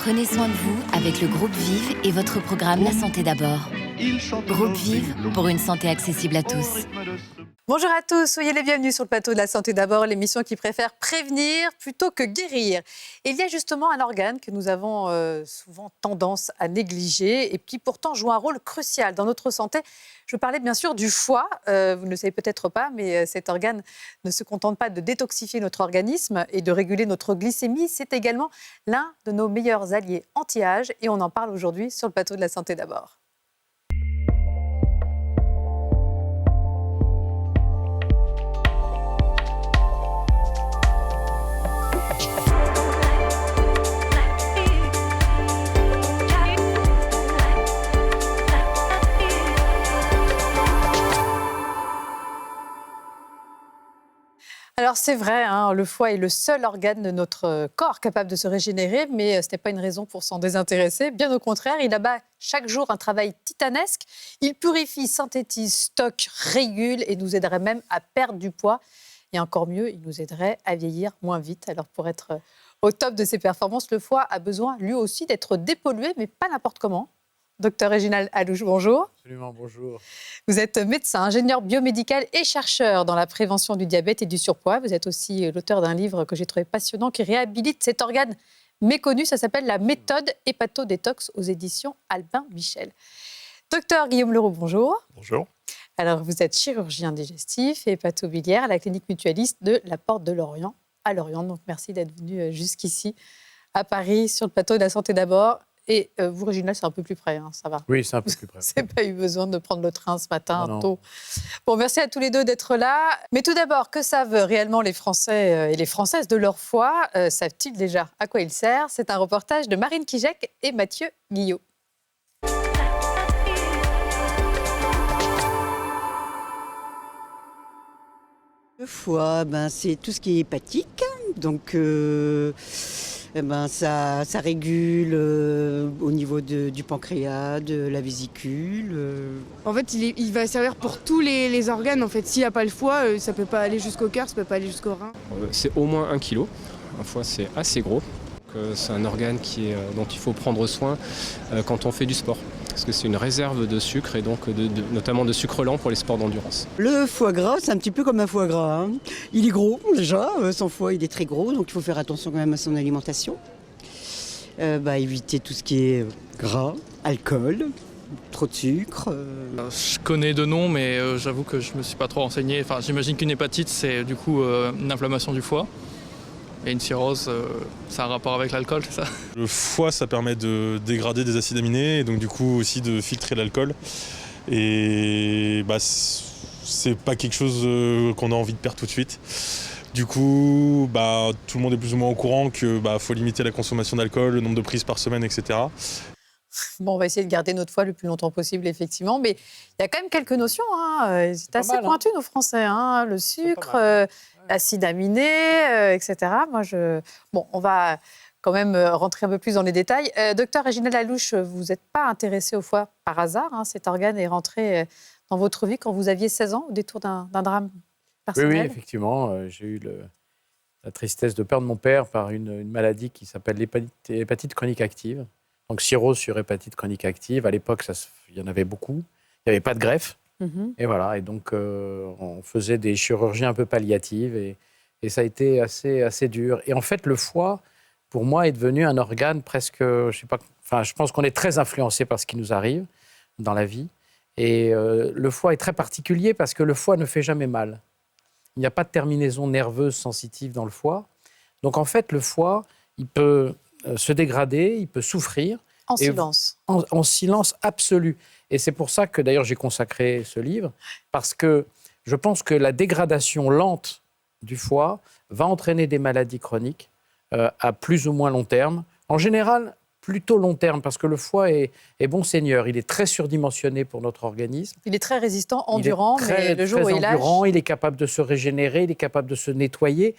Prenez soin de vous avec le groupe Vive et votre programme La Santé d'abord. Groupe Vive pour une santé accessible à tous. Bonjour à tous, soyez les bienvenus sur le plateau de La Santé d'abord, l'émission qui préfère prévenir plutôt que guérir. Et il y a justement un organe que nous avons souvent tendance à négliger et qui pourtant joue un rôle crucial dans notre santé. Je parlais bien sûr du foie, vous ne le savez peut-être pas, mais cet organe ne se contente pas de détoxifier notre organisme et de réguler notre glycémie, c'est également l'un de nos meilleurs alliés anti-âge et on en parle aujourd'hui sur le plateau de La Santé d'abord. Alors c'est vrai, le foie est le seul organe de notre corps capable de se régénérer, mais ce n'est pas une raison pour s'en désintéresser. Bien au contraire, il abat chaque jour un travail titanesque. Il purifie, synthétise, stocke, régule et nous aiderait même à perdre du poids. Et encore mieux, il nous aiderait à vieillir moins vite. Alors pour être au top de ses performances, le foie a besoin lui aussi d'être dépollué, mais pas n'importe comment. Docteur Réginald Alouche, bonjour. Absolument, bonjour. Vous êtes médecin, ingénieur biomédical et chercheur dans la prévention du diabète et du surpoids. Vous êtes aussi l'auteur d'un livre que j'ai trouvé passionnant qui réhabilite cet organe méconnu. Ça s'appelle « La méthode hépato-détox » aux éditions Albin Michel. Docteur Guillaume Leroux, bonjour. Bonjour. Alors, vous êtes chirurgien digestif et hépato-biliaire à la clinique mutualiste de la Porte de Lorient à Lorient. Donc, merci d'être venu jusqu'ici à Paris sur le plateau de La Santé d'abord. Et vous, Réginald, c'est un peu plus près, ça va. Oui, c'est un peu plus près. Vous n'avez pas eu besoin de prendre le train ce matin Non. tôt. Bon, merci à tous les deux d'être là. Mais tout d'abord, que savent réellement les Français et les Françaises de leur foie? Savent-ils déjà à quoi il sert? C'est un reportage de Marine Kijek et Mathieu Guillot. Le foie, c'est tout ce qui est hépatique, donc ça régule au niveau du pancréas, de la vésicule. En fait, il va servir pour tous les organes. En fait, s'il n'y a pas le foie, ça ne peut pas aller jusqu'au cœur, ça ne peut pas aller jusqu'au rein. C'est au moins 1 kilo. Un foie, c'est assez gros. C'est un organe dont il faut prendre soin quand on fait du sport. Parce que c'est une réserve de sucre et donc notamment de sucre lent pour les sports d'endurance. Le foie gras, c'est un petit peu comme un foie gras. Il est gros déjà, son foie il est très gros, donc il faut faire attention quand même à son alimentation. Éviter tout ce qui est gras, alcool, trop de sucre. Je connais de nom, mais j'avoue que je ne me suis pas trop renseigné. Enfin, j'imagine qu'une hépatite, c'est du coup une inflammation du foie. Et une cirrhose, ça a un rapport avec l'alcool, c'est ça? Le foie, ça permet de dégrader des acides aminés et donc du coup aussi de filtrer l'alcool. Et c'est pas quelque chose qu'on a envie de perdre tout de suite. Du coup, tout le monde est plus ou moins au courant que faut limiter la consommation d'alcool, le nombre de prises par semaine, etc. Bon, on va essayer de garder notre foie le plus longtemps possible, effectivement. Mais il y a quand même quelques notions. C'est assez pointu, nos Français. Le sucre, l'acide aminé, etc. On va quand même rentrer un peu plus dans les détails. Docteur Réginald Alouche, vous n'êtes pas intéressé au foie par hasard. Cet organe est rentré dans votre vie quand vous aviez 16 ans, au détour d'un drame personnel. Oui, effectivement. J'ai eu la tristesse de perdre mon père par une maladie qui s'appelle l'hépatite chronique active. Donc, cirrhose sur hépatite chronique active. À l'époque, il y en avait beaucoup. Il n'y avait pas de greffe. Et voilà. Et donc, on faisait des chirurgies un peu palliatives. Et ça a été assez dur. Et en fait, le foie, pour moi, est devenu un organe presque... je pense qu'on est très influencé par ce qui nous arrive dans la vie. Et le foie est très particulier parce que le foie ne fait jamais mal. Il n'y a pas de terminaison nerveuse sensitive dans le foie. Donc, en fait, le foie, il peut se dégrader, il peut souffrir. En silence. En silence absolu. Et c'est pour ça que, d'ailleurs, j'ai consacré ce livre, parce que je pense que la dégradation lente du foie va entraîner des maladies chroniques à plus ou moins long terme. En général, plutôt long terme, parce que le foie est bon seigneur. Il est très surdimensionné pour notre organisme. Il est très résistant, endurant, mais le jour où il lâche... Il est capable de se régénérer, il est capable de se nettoyer.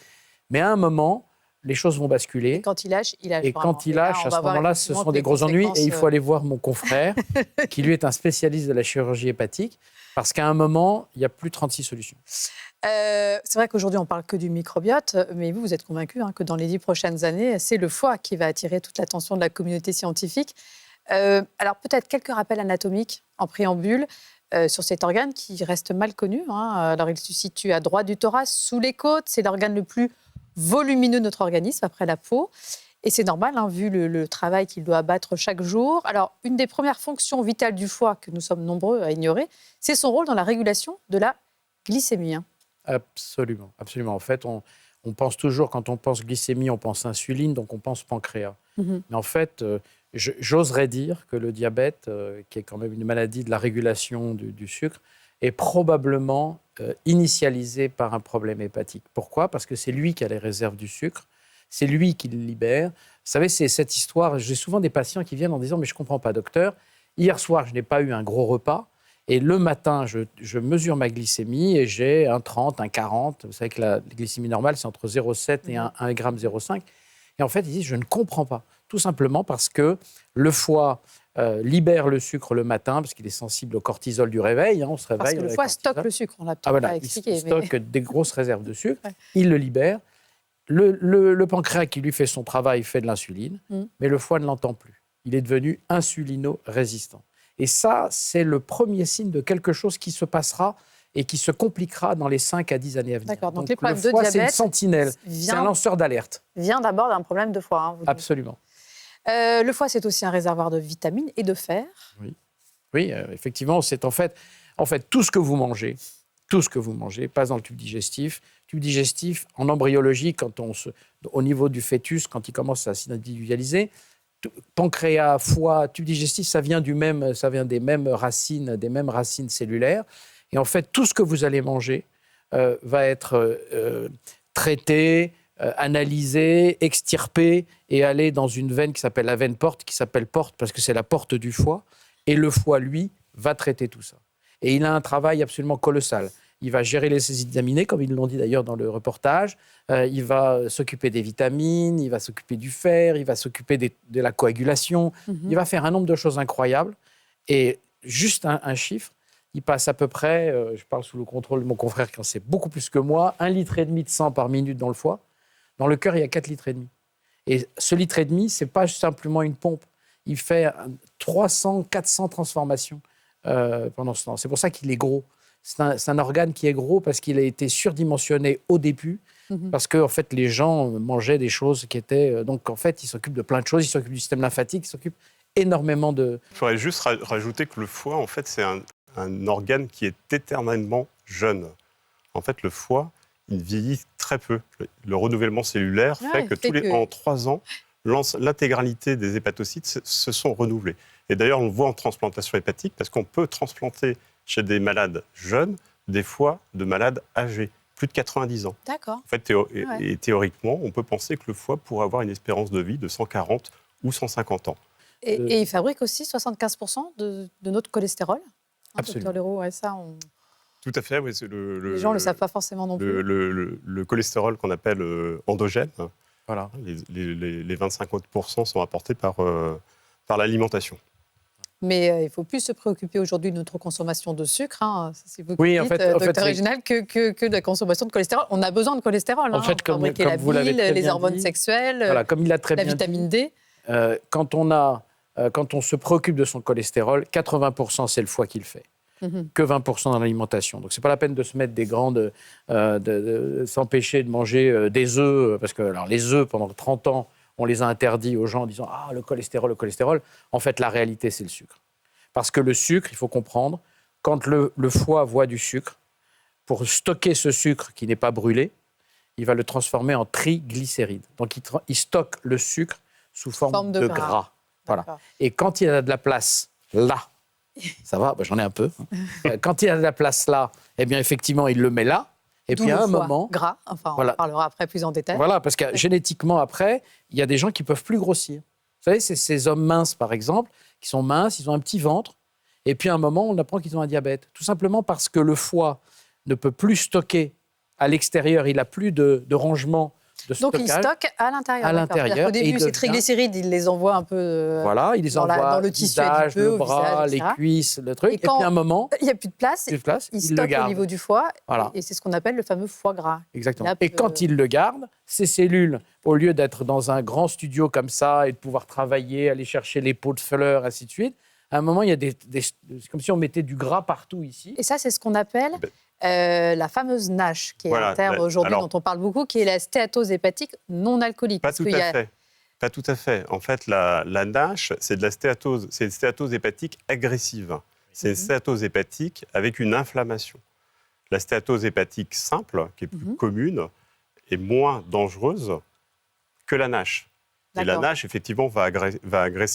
Mais à un moment, les choses vont basculer. Et quand il lâche, il lâche. Et vraiment. quand il lâche, à ce moment-là, ce sont des gros ennuis. Et il faut aller voir mon confrère, qui lui est un spécialiste de la chirurgie hépatique, parce qu'à un moment, il n'y a plus 36 solutions. C'est vrai qu'aujourd'hui, on ne parle que du microbiote, mais vous êtes convaincu que dans les 10 prochaines années, c'est le foie qui va attirer toute l'attention de la communauté scientifique. Alors peut-être quelques rappels anatomiques en préambule sur cet organe qui reste mal connu. Alors il se situe à droite du thorax, sous les côtes. C'est l'organe le plus volumineux de notre organisme après la peau. Et c'est normal, vu le travail qu'il doit abattre chaque jour. Alors, une des premières fonctions vitales du foie que nous sommes nombreux à ignorer, c'est son rôle dans la régulation de la glycémie. Absolument, absolument. En fait, on pense toujours, quand on pense glycémie, on pense insuline, donc on pense pancréas. Mais en fait, j'oserais dire que le diabète, qui est quand même une maladie de la régulation du sucre, est probablement initialisé par un problème hépatique. Pourquoi ? Parce que c'est lui qui a les réserves du sucre, c'est lui qui le libère. Vous savez, c'est cette histoire, j'ai souvent des patients qui viennent en disant « mais je ne comprends pas, docteur, hier soir, je n'ai pas eu un gros repas, et le matin, je mesure ma glycémie et j'ai un 30, un 40. Vous savez que la glycémie normale, c'est entre 0,7 et 1 g 0,5. Et en fait, ils disent, je ne comprends pas. Tout simplement parce que le foie libère le sucre le matin, parce qu'il est sensible au cortisol du réveil. On se réveille. Parce que le foie stocke le sucre, on l'a peut-être pas expliqué. Il stocke des grosses réserves de sucre. Ouais. Il le libère. Le pancréas qui lui fait son travail fait de l'insuline, mais le foie ne l'entend plus. Il est devenu insulino-résistant. Et ça, c'est le premier signe de quelque chose qui se passera et qui se compliquera dans les 5 à 10 années à venir. D'accord, donc le foie, c'est une sentinelle, c'est un lanceur d'alerte. Vient d'abord d'un problème de foie. Absolument. Le foie, c'est aussi un réservoir de vitamines et de fer. Oui, effectivement, c'est en fait tout ce que vous mangez, passe dans le tube digestif. Tube digestif, en embryologie, au niveau du fœtus, quand il commence à s'individualiser, pancréas, foie, tube digestif, ça vient des mêmes racines cellulaires. Et en fait, tout ce que vous allez manger va être traité, analysé, extirpé et aller dans une veine qui s'appelle la veine porte, qui s'appelle porte parce que c'est la porte du foie. Et le foie, lui, va traiter tout ça. Et il a un travail absolument colossal. Il va gérer les acides aminés, comme ils l'ont dit d'ailleurs dans le reportage. Il va s'occuper des vitamines, il va s'occuper du fer, il va s'occuper de la coagulation. Il va faire un nombre de choses incroyables. Et juste un chiffre, il passe à peu près, je parle sous le contrôle de mon confrère qui en sait beaucoup plus que moi, 1,5 litre de sang par minute dans le foie. Dans le cœur, il y a 4,5 litres. Et ce 1,5 litre, ce n'est pas simplement une pompe. Il fait 300, 400 transformations pendant ce temps. C'est pour ça qu'il est gros. C'est un organe qui est gros parce qu'il a été surdimensionné au début, parce que en fait, les gens mangeaient des choses qui étaient... donc, en fait, il s'occupe de plein de choses. Il s'occupe du système lymphatique, il s'occupe énormément de... Il faudrait juste rajouter que le foie, en fait, c'est un organe qui est éternellement jeune. En fait, le foie, il vieillit très peu. Le renouvellement cellulaire fait que en 3 ans, l'intégralité des hépatocytes se sont renouvelés. Et d'ailleurs, on le voit en transplantation hépatique, parce qu'on peut transplanter chez des malades jeunes, des foies de malades âgés, plus de 90 ans. D'accord. En fait, et théoriquement, on peut penser que le foie pourrait avoir une espérance de vie de 140 ou 150 ans. Et il fabrique aussi 75% de notre cholestérol. Absolument. Docteur Leroux, Tout à fait. Oui, les gens ne le savent pas forcément non plus. Le cholestérol qu'on appelle endogène, voilà. Les 25% sont apportés par l'alimentation. Mais il ne faut plus se préoccuper aujourd'hui de notre consommation de sucre, c'est vous qui dites, docteur Réginald, que de la consommation de cholestérol. On a besoin de cholestérol pour fabriquer la bile, les hormones sexuelles, comme il l'a très la bien vitamine D. Quand on se préoccupe de son cholestérol, 80% c'est le foie qui le fait. Que 20% dans l'alimentation. Donc, ce n'est pas la peine de se mettre des grandes... de s'empêcher de manger des œufs, parce que les œufs, pendant 30 ans, on les a interdits aux gens en disant « Ah, le cholestérol, le cholestérol ». En fait, la réalité, c'est le sucre. Parce que le sucre, il faut comprendre, quand le foie voit du sucre, pour stocker ce sucre qui n'est pas brûlé, il va le transformer en triglycérides. Donc, il stocke le sucre sous forme de gras. Voilà. Et quand il y a de la place là, ça va, j'en ai un peu. Quand il y a de la place là, eh bien, effectivement, il le met là. Et puis, à un moment... gras, on en parlera après plus en détail. Voilà, parce que génétiquement, après, il y a des gens qui ne peuvent plus grossir. Vous savez, c'est ces hommes minces, par exemple, qui sont minces, ils ont un petit ventre, et puis à un moment, on apprend qu'ils ont un diabète. Tout simplement parce que le foie ne peut plus stocker à l'extérieur, il n'a plus de rangement de Donc stockage. ils stockent à l'intérieur. À l'intérieur. Au début, ces triglycérides, ils les envoient un peu voilà, ils les envoient dans le tissu visage, adipeux, le bras, les cuisses, le truc. Et puis à un moment, il n'y a plus de place, ils stockent au niveau du foie. Voilà. Et c'est ce qu'on appelle le fameux foie gras. Exactement. Et quand ils le gardent, ces cellules, au lieu d'être dans un grand studio comme ça et de pouvoir travailler, aller chercher les pots de fleurs, ainsi de suite, à un moment, il y a c'est comme si on mettait du gras partout ici. Et ça, c'est ce qu'on appelle la fameuse NASH, qui est un terme aujourd'hui dont on parle beaucoup, qui est la stéatose hépatique non alcoolique. Pas tout à fait. Pas tout à fait. En fait, la NASH, c'est de la stéatose, c'est une stéatose hépatique agressive. C'est une stéatose hépatique avec une inflammation. La stéatose hépatique simple, qui est plus commune, est moins dangereuse que la NASH. Et la NASH, effectivement, va agresser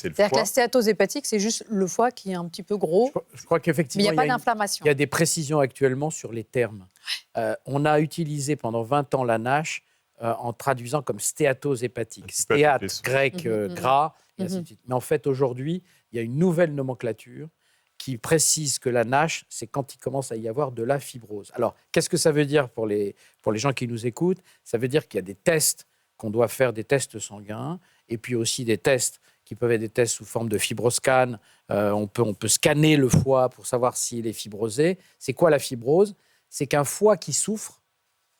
le foie. C'est-à-dire que la stéatose hépatique, c'est juste le foie qui est un petit peu gros. Je crois qu'effectivement, mais il n'y a pas d'inflammation. Il y a des précisions actuellement sur les termes. On a utilisé pendant 20 ans la NASH en traduisant comme stéatose hépatique. Stéate, grec, gras, et ainsi de suite. Mais en fait, aujourd'hui, il y a une nouvelle nomenclature qui précise que la NASH, c'est quand il commence à y avoir de la fibrose. Alors, qu'est-ce que ça veut dire pour les gens qui nous écoutent? Ça veut dire qu'il y a des tests qu'on doit faire, des tests sanguins, et puis aussi des tests qui peuvent être des tests sous forme de fibroscan. On peut scanner le foie pour savoir s'il est fibrosé. C'est quoi la fibrose? C'est qu'un foie qui souffre,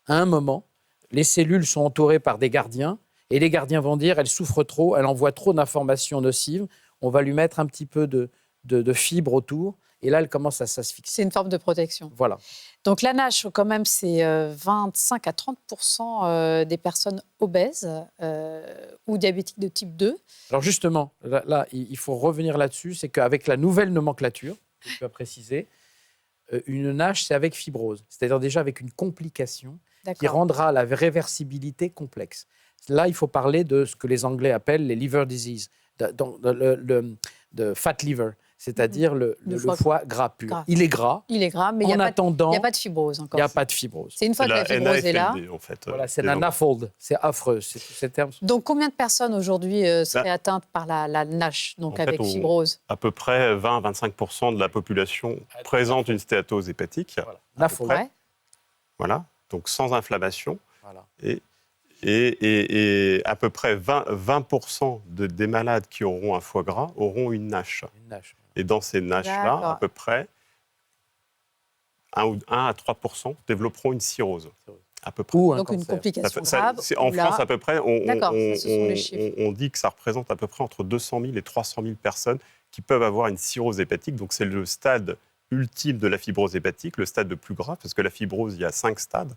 à un moment, les cellules sont entourées par des gardiens, et les gardiens vont dire, elle souffre trop, elle envoie trop d'informations nocives, on va lui mettre un petit peu de fibres autour, et là, elle commence à s'asphyxier. C'est une forme de protection. Voilà. Donc la NASH, quand même, c'est 25 à 30% des personnes obèses ou diabétiques de type 2. Alors justement, là il faut revenir là-dessus, c'est qu'avec la nouvelle nomenclature, que tu as précisé, une NASH, c'est avec fibrose, c'est-à-dire déjà avec une complication qui rendra la réversibilité complexe. Là, il faut parler de ce que les Anglais appellent les liver disease, de fat liver, c'est-à-dire le foie gras pur. Il est gras. Il est gras, mais il n'y a pas de fibrose encore. Il n'y a pas de fibrose. C'est une fois que la fibrose est là. En fait, voilà, c'est la NAFLD, c'est affreux. Ces termes. Donc, combien de personnes aujourd'hui seraient atteintes par la NASH, donc avec fibrose? À peu près 20-25% de la population présente une stéatose hépatique. Voilà. NAFLD. Voilà, donc sans inflammation. Voilà. Et à peu près 20% des malades qui auront un foie gras auront une NASH. Et dans ces NASH-là, à peu près 1 à 3% développeront une cirrhose. À peu près. Donc une complication grave. En France, à peu près, on dit que ça représente à peu près entre 200 000 et 300 000 personnes qui peuvent avoir une cirrhose hépatique. Donc c'est le stade ultime de la fibrose hépatique, le stade le plus grave, parce que la fibrose, il y a 5 stades.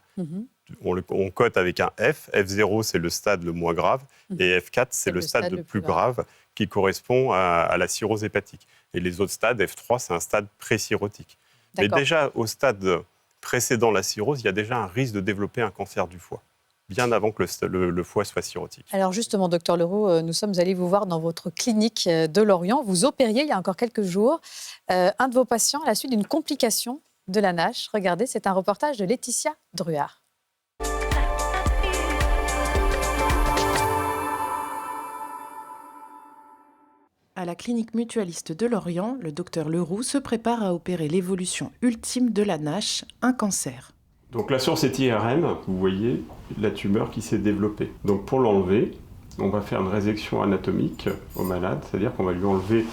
On cote avec un F. F0, c'est le stade le moins grave, et F4, c'est le stade le plus grave qui correspond à la cirrhose hépatique. Et les autres stades, F3, c'est un stade pré-cirrhotique. Mais déjà, au stade précédent la cirrhose, il y a déjà un risque de développer un cancer du foie, bien avant que le foie soit cirrhotique. Alors justement, docteur Leroux, nous sommes allés vous voir dans votre clinique de Lorient. Vous opériez il y a encore quelques jours un de vos patients à la suite d'une complication de la NASH. Regardez, c'est un reportage de Laetitia Druard. À la clinique mutualiste de Lorient, le docteur Leroux se prépare à opérer l'évolution ultime de la NASH, un cancer. Donc là, sur cette IRM, vous voyez la tumeur qui s'est développée. Donc pour l'enlever, on va faire une résection anatomique au malade, c'est-à-dire qu'on va lui enlever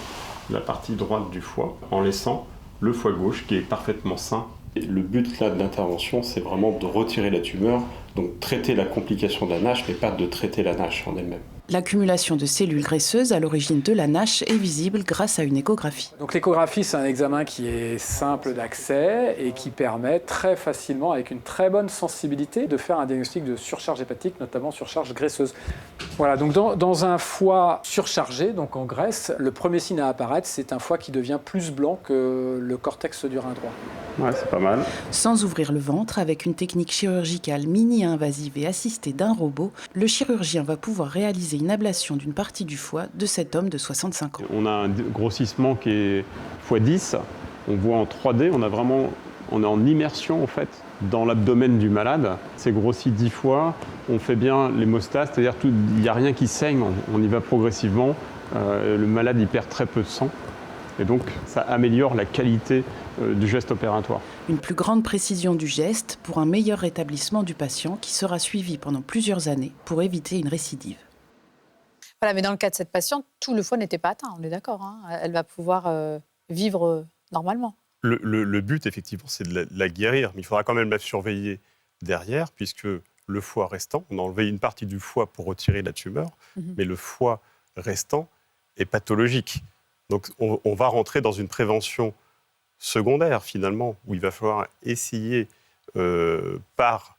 la partie droite du foie en laissant le foie gauche qui est parfaitement sain. Et le but là de l'intervention, c'est vraiment de retirer la tumeur, donc traiter la complication de la NASH, mais pas de traiter la NASH en elle-même. L'accumulation de cellules graisseuses à l'origine de la NASH est visible grâce à une échographie. Donc l'échographie, c'est un examen qui est simple d'accès et qui permet très facilement, avec une très bonne sensibilité, de faire un diagnostic de surcharge hépatique, notamment surcharge graisseuse. Voilà, donc dans un foie surchargé, donc en graisse, le premier signe à apparaître, c'est un foie qui devient plus blanc que le cortex du rein droit. Ouais, c'est pas mal. Sans ouvrir le ventre, avec une technique chirurgicale mini-invasive et assistée d'un robot, le chirurgien va pouvoir réaliser une ablation d'une partie du foie de cet homme de 65 ans. On a un grossissement qui est x10, on voit en 3D, on est en immersion en fait dans l'abdomen du malade. C'est grossi 10 fois, on fait bien l'hémostase, c'est-à-dire il n'y a rien qui saigne, on y va progressivement, le malade il perd très peu de sang. Et donc, ça améliore la qualité du geste opératoire. Une plus grande précision du geste pour un meilleur rétablissement du patient qui sera suivi pendant plusieurs années pour éviter une récidive. Voilà, mais dans le cas de cette patiente, tout le foie n'était pas atteint, on est d'accord. Hein, elle va pouvoir vivre normalement. Le but, effectivement, c'est de la guérir, mais il faudra quand même la surveiller derrière, puisque le foie restant, on a enlevé une partie du foie pour retirer la tumeur, mais le foie restant est pathologique. Donc on va rentrer dans une prévention secondaire, finalement, où il va falloir essayer, par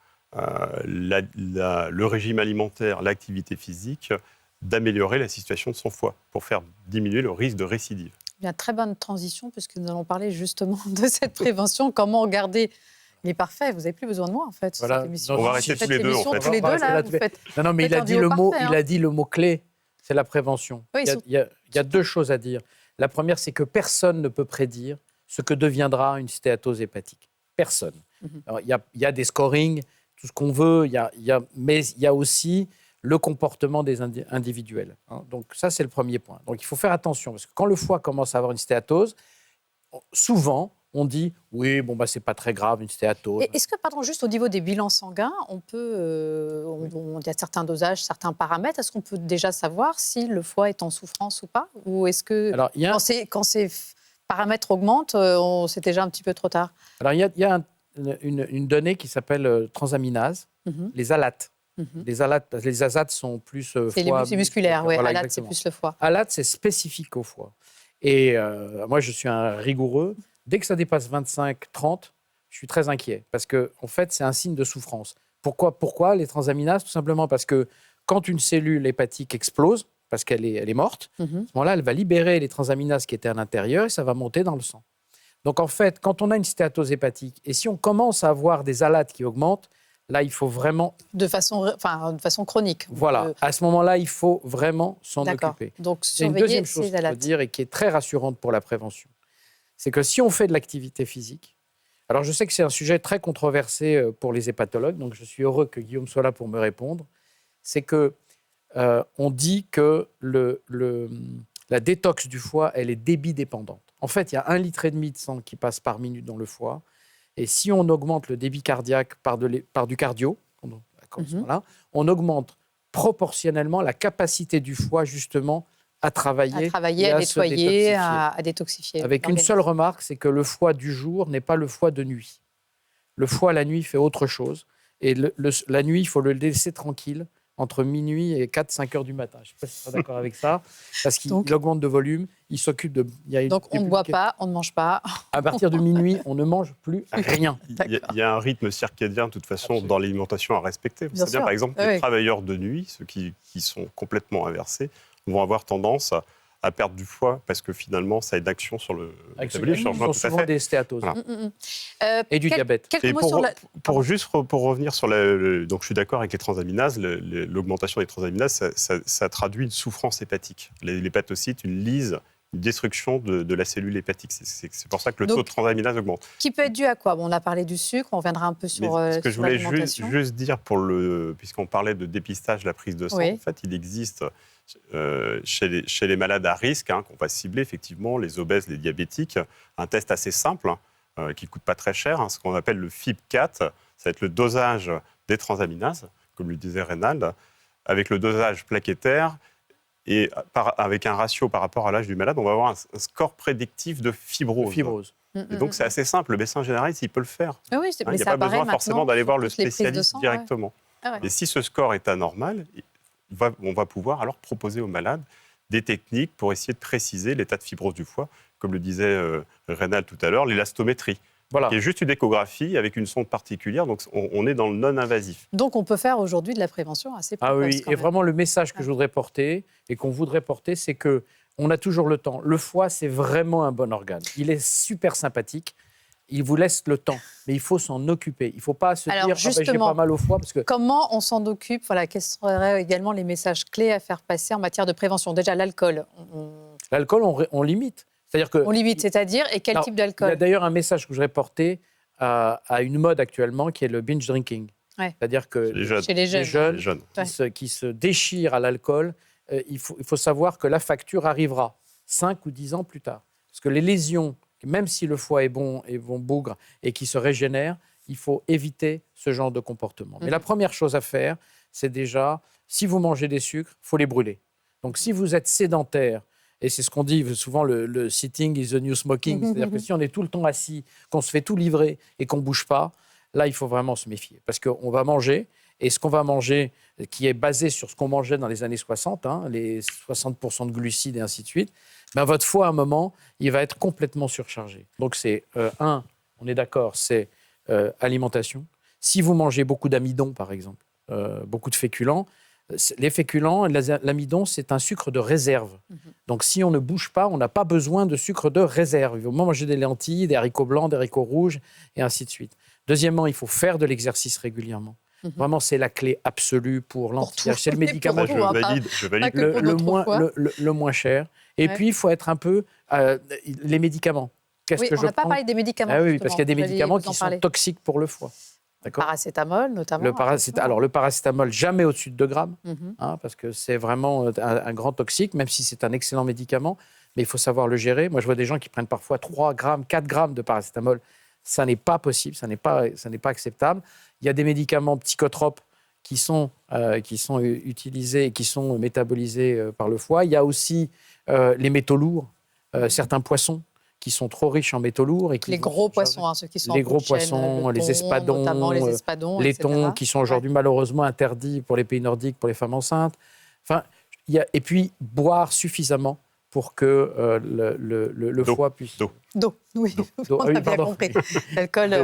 le régime alimentaire, l'activité physique, d'améliorer la situation de son foie pour faire diminuer le risque de récidive. Bien, très bonne transition, puisque nous allons parler justement de cette prévention. Comment garder Il est parfait, vous n'avez plus besoin de moi, en fait. Voilà. Cette émission. On va rester tous les deux, en fait. Tous les deux, là, vous faites... Non, mais il a dit le mot clé, c'est la prévention. Oui, il y a deux choses à dire. La première, c'est que personne ne peut prédire ce que deviendra une stéatose hépatique. Personne. Alors, il y a des scorings, tout ce qu'on veut, mais il y a aussi le comportement des individuels. Hein. Donc ça, c'est le premier point. Donc il faut faire attention, parce que quand le foie commence à avoir une stéatose, souvent, on dit « oui, bon, bah, c'est pas très grave, une stéatose ». Est-ce que, pardon, juste au niveau des bilans sanguins, on peut, il y a certains dosages, certains paramètres, est-ce qu'on peut déjà savoir si le foie est en souffrance ou pas? Ou est-ce que, alors, quand ces paramètres augmentent, c'est déjà un petit peu trop tard? Alors, il y a une donnée qui s'appelle transaminase, les ALAT. Les ALAT sont plus foie. C'est musculaire, oui. Voilà, ALAT, c'est plus le foie. ALAT, c'est spécifique au foie. Et moi, je suis un rigoureux. Dès que ça dépasse 25-30, je suis très inquiet. Parce qu'en fait, c'est un signe de souffrance. Pourquoi les transaminases? Tout simplement parce que quand une cellule hépatique explose, parce qu'elle est morte, à ce moment-là, elle va libérer les transaminases qui étaient à l'intérieur et ça va monter dans le sang. Donc, en fait, quand on a une stéatose hépatique, et si on commence à avoir des ALAT qui augmentent, là, il faut vraiment... De façon chronique. Voilà. À ce moment-là, il faut vraiment s'en occuper. Donc, c'est une deuxième chose qu'il faut dire et qui est très rassurante pour la prévention. C'est que si on fait de l'activité physique... Alors, je sais que c'est un sujet très controversé pour les hépatologues, donc je suis heureux que Guillaume soit là pour me répondre. C'est que on dit que la détox du foie, elle est débit dépendante. En fait, il y a 1,5 litre de sang qui passe par minute dans le foie. Et si on augmente le débit cardiaque par du cardio, on augmente proportionnellement la capacité du foie, justement, à travailler, à nettoyer, à détoxifier. Avec une seule remarque, c'est que le foie du jour n'est pas le foie de nuit. Le foie, la nuit, fait autre chose. Et la nuit, il faut le laisser tranquille entre minuit et 4-5 heures du matin. Je ne sais pas si tu seras d'accord avec ça, parce qu'il augmente de volume, il s'occupe de... Donc on ne boit pas, on ne mange pas. À partir de minuit, on ne mange plus rien. Il y a un rythme circadien, de toute façon, dans l'alimentation à respecter. Vous savez, par exemple, les travailleurs de nuit, ceux qui sont complètement inversés, vont avoir tendance à perdre du foie parce que finalement, ça a une action sur le métabolisme. Ils ont souvent des stéatoses. Voilà. Et du diabète. Et pour revenir sur donc je suis d'accord avec les transaminases, l'augmentation des transaminases, ça traduit une souffrance hépatique. L'hépatocyte, une lyse, une destruction de la cellule hépatique. C'est pour ça que le taux de transaminase augmente. Qui peut être dû à quoi? On a parlé du sucre, on reviendra un peu sur l'alimentation. Ce que je voulais juste dire, puisqu'on parlait de dépistage de la prise de sang, en fait, il existe chez les malades à risque, qu'on va cibler effectivement, les obèses, les diabétiques, un test assez simple, qui ne coûte pas très cher, ce qu'on appelle le FIB4, ça va être le dosage des transaminases, comme le disait Reynald, avec le dosage plaquettaire, et avec un ratio par rapport à l'âge du malade, on va avoir un score prédictif de fibrose. Et donc c'est assez simple, le médecin généraliste, il peut le faire. Ah oui, il n'y a pas besoin forcément d'aller voir le spécialiste directement. Et si ce score est anormal, on va pouvoir alors proposer aux malades des techniques pour essayer de préciser l'état de fibrose du foie, comme le disait Reynald tout à l'heure, l'élastométrie, qui est juste une échographie avec une sonde particulière, donc on est dans le non-invasif. Donc on peut faire aujourd'hui de la prévention assez précoce. Ah oui, et vraiment le message que je voudrais porter et qu'on voudrait porter, c'est qu'on a toujours le temps. Le foie, c'est vraiment un bon organe. Il est super sympathique. Il vous laisse le temps, mais il faut s'en occuper. Il ne faut pas se dire j'ai pas mal au foie. Parce que... Comment on s'en occupe? Quels seraient également les messages clés à faire passer en matière de prévention? Déjà, l'alcool. L'alcool, on limite. On limite, c'est-à-dire? Et quel type d'alcool? Il y a d'ailleurs un message que je voudrais porter à une mode actuellement qui est le binge drinking. Ouais. C'est-à-dire que chez les jeunes qui se déchirent à l'alcool, il faut savoir que la facture arrivera 5 ou 10 ans plus tard. Parce que les lésions, même si le foie est bon bougre et qui se régénère, il faut éviter ce genre de comportement. Mais la première chose à faire, c'est déjà, si vous mangez des sucres, il faut les brûler. Donc si vous êtes sédentaire, et c'est ce qu'on dit souvent, le sitting is the new smoking, c'est-à-dire que si on est tout le temps assis, qu'on se fait tout livrer et qu'on ne bouge pas, là, il faut vraiment se méfier. Parce qu'on va manger, et ce qu'on va manger, qui est basé sur ce qu'on mangeait dans les années 60, les 60% de glucides et ainsi de suite, ben votre foie, à un moment, il va être complètement surchargé. Donc c'est, on est d'accord, c'est alimentation. Si vous mangez beaucoup d'amidon, par exemple, beaucoup de féculents, les féculents, l'amidon, c'est un sucre de réserve. Donc, si on ne bouge pas, on n'a pas besoin de sucre de réserve. Il faut manger des lentilles, des haricots blancs, des haricots rouges, et ainsi de suite. Deuxièmement, il faut faire de l'exercice régulièrement. Vraiment, c'est la clé absolue pour l'anti-âge. C'est le médicament je valide. Le moins cher. Et puis, il faut être un peu... les médicaments. Oui, on n'a pas parlé des médicaments. Oui, parce qu'il y a des médicaments qui sont toxiques pour le foie. Paracétamol, notamment. Le paracétamol, jamais au-dessus de 2 grammes, parce que c'est vraiment un grand toxique, même si c'est un excellent médicament, mais il faut savoir le gérer. Moi, je vois des gens qui prennent parfois 3 grammes, 4 grammes de paracétamol. Ça n'est pas possible, ça n'est pas acceptable. Il y a des médicaments psychotropes qui sont utilisés et qui sont métabolisés par le foie. Il y a aussi les métaux lourds, certains poissons qui sont trop riches en métaux lourds. Les gros poissons, ceux qui sont les gros poissons, les espadons, les thons, qui sont aujourd'hui malheureusement interdits pour les pays nordiques, pour les femmes enceintes. Enfin, et puis, boire suffisamment pour que le foie puisse... D'eau, oui, on a bien compris. L'alcool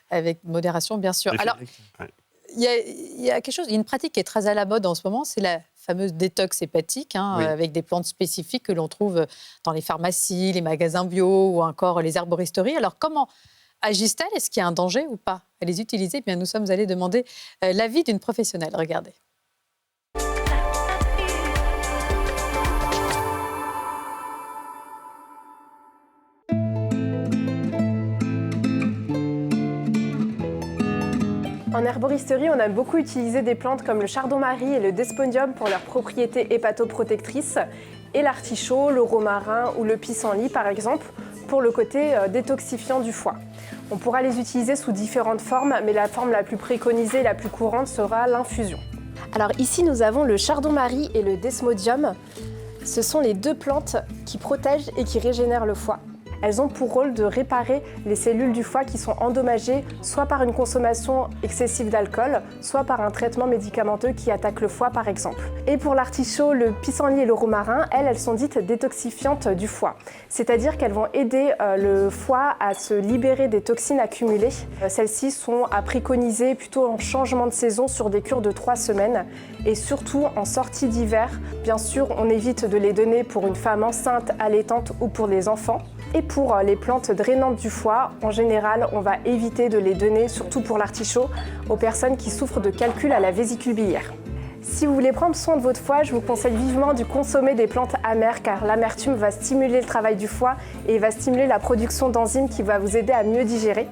avec modération, bien sûr. Alors, il y a quelque chose, il y a une pratique qui est très à la mode en ce moment, c'est la fameuse détox hépatique, avec des plantes spécifiques que l'on trouve dans les pharmacies, les magasins bio ou encore les herboristeries. Alors, comment agissent-elles? Est-ce qu'il y a un danger ou pas à les utiliser? Bien, nous sommes allés demander l'avis d'une professionnelle. Regardez. En herboristerie, on a beaucoup utilisé des plantes comme le chardon-marie et le desmodium pour leurs propriétés hépatoprotectrices, et l'artichaut, le romarin ou le pissenlit, par exemple, pour le côté détoxifiant du foie. On pourra les utiliser sous différentes formes, mais la forme la plus préconisée, la plus courante, sera l'infusion. Alors ici, nous avons le chardon-marie et le desmodium. Ce sont les 2 plantes qui protègent et qui régénèrent le foie. Elles ont pour rôle de réparer les cellules du foie qui sont endommagées soit par une consommation excessive d'alcool, soit par un traitement médicamenteux qui attaque le foie par exemple. Et pour l'artichaut, le pissenlit et le romarin, elles sont dites détoxifiantes du foie. C'est-à-dire qu'elles vont aider le foie à se libérer des toxines accumulées. Celles-ci sont à préconiser plutôt en changement de saison sur des cures de 3 semaines et surtout en sortie d'hiver. Bien sûr, on évite de les donner pour une femme enceinte, allaitante ou pour les enfants. Et pour les plantes drainantes du foie, en général, on va éviter de les donner, surtout pour l'artichaut, aux personnes qui souffrent de calcul à la vésicule biliaire. Si vous voulez prendre soin de votre foie, je vous conseille vivement de consommer des plantes amères car l'amertume va stimuler le travail du foie et va stimuler la production d'enzymes qui va vous aider à mieux digérer.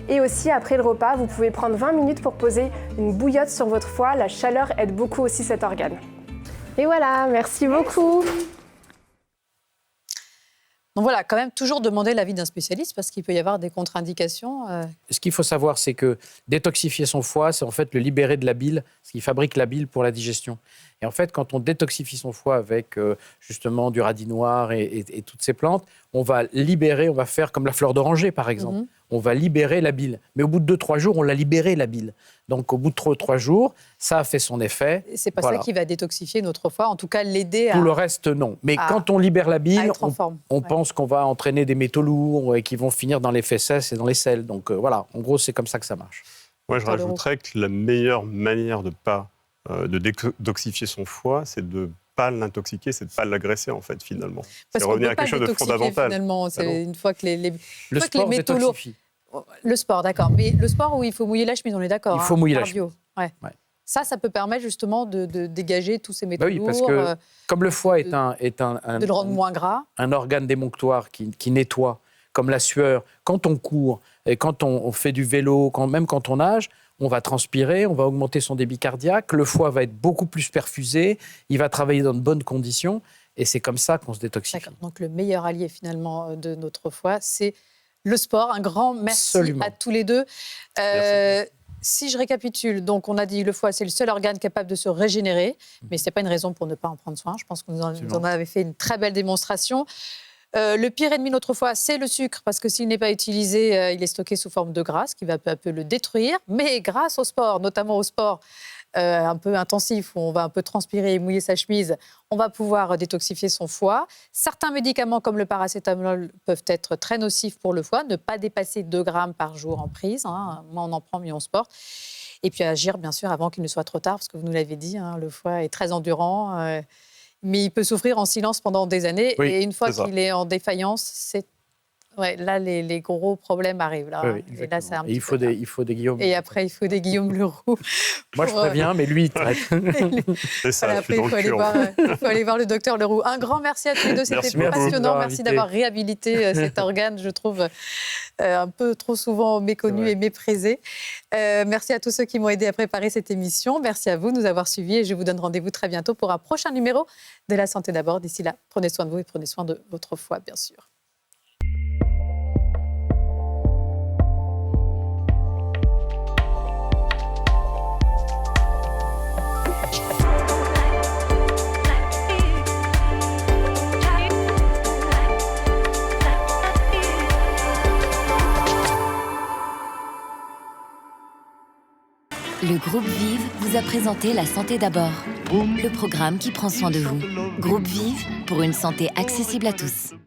Et aussi, après le repas, vous pouvez prendre 20 minutes pour poser une bouillotte sur votre foie. La chaleur aide beaucoup aussi cet organe. Et voilà, merci beaucoup. Donc voilà, quand même toujours demander l'avis d'un spécialiste parce qu'il peut y avoir des contre-indications. Ce qu'il faut savoir, c'est que détoxifier son foie, c'est en fait le libérer de la bile, ce qui fabrique la bile pour la digestion. Et en fait, quand on détoxifie son foie avec justement du radis noir et toutes ces plantes, on va libérer, on va faire comme la fleur d'oranger par exemple. On va libérer la bile. Mais au bout de 2-3 jours, on l'a libérée, la bile. Donc au bout de 3 jours, ça a fait son effet. C'est pas ça qui va détoxifier notre foie, en tout cas l'aider à... Tout le reste, non. Mais quand on libère la bile, on Ouais. pense qu'on va entraîner des métaux lourds et qui vont finir dans les fesses et dans les selles. Donc voilà, en gros, c'est comme ça que ça marche. Moi, je rajouterais que la meilleure manière de détoxifier son foie, c'est de ne pas l'intoxiquer, c'est de ne pas l'agresser, en fait, finalement. Parce c'est revenir à quelque chose de fondamental. Finalement, c'est une fois que les sport métaux lourds... Le sport, d'accord. Mais le sport où il faut mouiller la chemise, on est d'accord. Il faut mouiller la chemise. Ouais. Ça peut permettre justement de dégager tous ces métaux lourds. Parce que comme le foie est de le rendre moins gras. Un organe démonctoire qui nettoie, comme la sueur, quand on court, et quand on fait du vélo, même quand on nage, on va transpirer, on va augmenter son débit cardiaque, le foie va être beaucoup plus perfusé, il va travailler dans de bonnes conditions. Et c'est comme ça qu'on se détoxifie. D'accord. Donc le meilleur allié finalement de notre foie, c'est le sport. Un grand merci à tous les deux. Si je récapitule, donc on a dit le foie, c'est le seul organe capable de se régénérer, mais ce n'est pas une raison pour ne pas en prendre soin. Je pense que vous en avez fait une très belle démonstration. Le pire ennemi de notre foie, c'est le sucre, parce que s'il n'est pas utilisé, il est stocké sous forme de gras, ce qui va peu à peu le détruire. Mais grâce au sport, notamment au sport un peu intensif, où on va un peu transpirer et mouiller sa chemise, on va pouvoir détoxifier son foie. Certains médicaments, comme le paracétamol, peuvent être très nocifs pour le foie, ne pas dépasser 2 grammes par jour en prise. Moins on en prend, mieux on se porte. Et puis agir, bien sûr, avant qu'il ne soit trop tard, parce que vous nous l'avez dit, le foie est très endurant. Mais il peut souffrir en silence pendant des années. Oui, et une fois qu'il est en défaillance, c'est... Ouais, là, les gros problèmes arrivent. Là, oui, et là, c'est un il faut des Guillaume. Et après, il faut des Guillaume Leroux. Moi, je préviens, mais lui, il traite. C'est ça, après, il faut aller voir le docteur Leroux. Un grand merci à tous les deux. C'était passionnant. Merci d'avoir réhabilité cet organe, je trouve, un peu trop souvent méconnu et méprisé. Merci à tous ceux qui m'ont aidé à préparer cette émission. Merci à vous de nous avoir suivis. Et je vous donne rendez-vous très bientôt pour un prochain numéro de La Santé d'abord. D'ici là, prenez soin de vous et prenez soin de votre foie, bien sûr. Le groupe Vive vous a présenté La Santé d'abord, le programme qui prend soin de vous. Groupe Vive pour une santé accessible à tous.